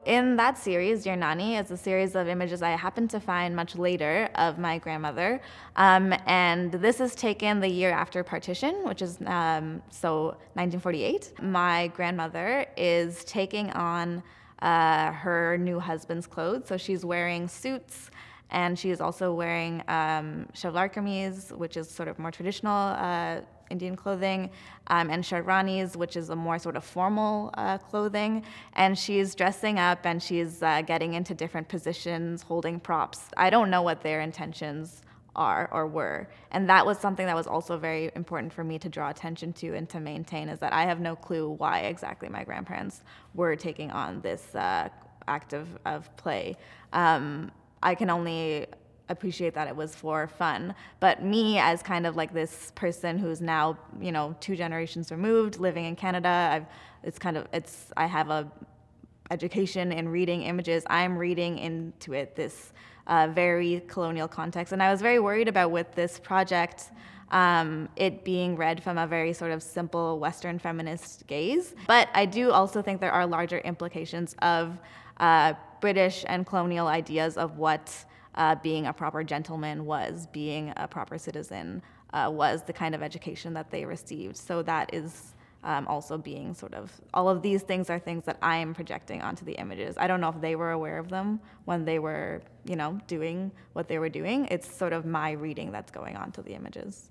in that series, Dear Nani is a series of images I happened to find much later of my grandmother. And this is taken the year after partition, which is so 1948. My grandmother is taking on her new husband's clothes. So she's wearing suits, and she is also wearing shalwar kameez, which is sort of more traditional Indian clothing, and sherwanis, which is a more sort of formal clothing. And she's dressing up, and she's getting into different positions, holding props. I don't know what their intentions are or were. And that was something that was also very important for me to draw attention to and to maintain, is that I have no clue why exactly my grandparents were taking on this act of play. I can only appreciate that it was for fun. But me, as kind of like this person who's now, 2 generations removed, living in Canada, I have a education in reading images. I'm reading into it this very colonial context. And I was very worried about, with this project, it being read from a very sort of simple Western feminist gaze. But I do also think there are larger implications of British and colonial ideas of what being a proper gentleman was, being a proper citizen was, the kind of education that they received. So that is also being sort of, all of these things are things that I am projecting onto the images. I don't know if they were aware of them when they were, doing what they were doing. It's sort of my reading that's going on to the images.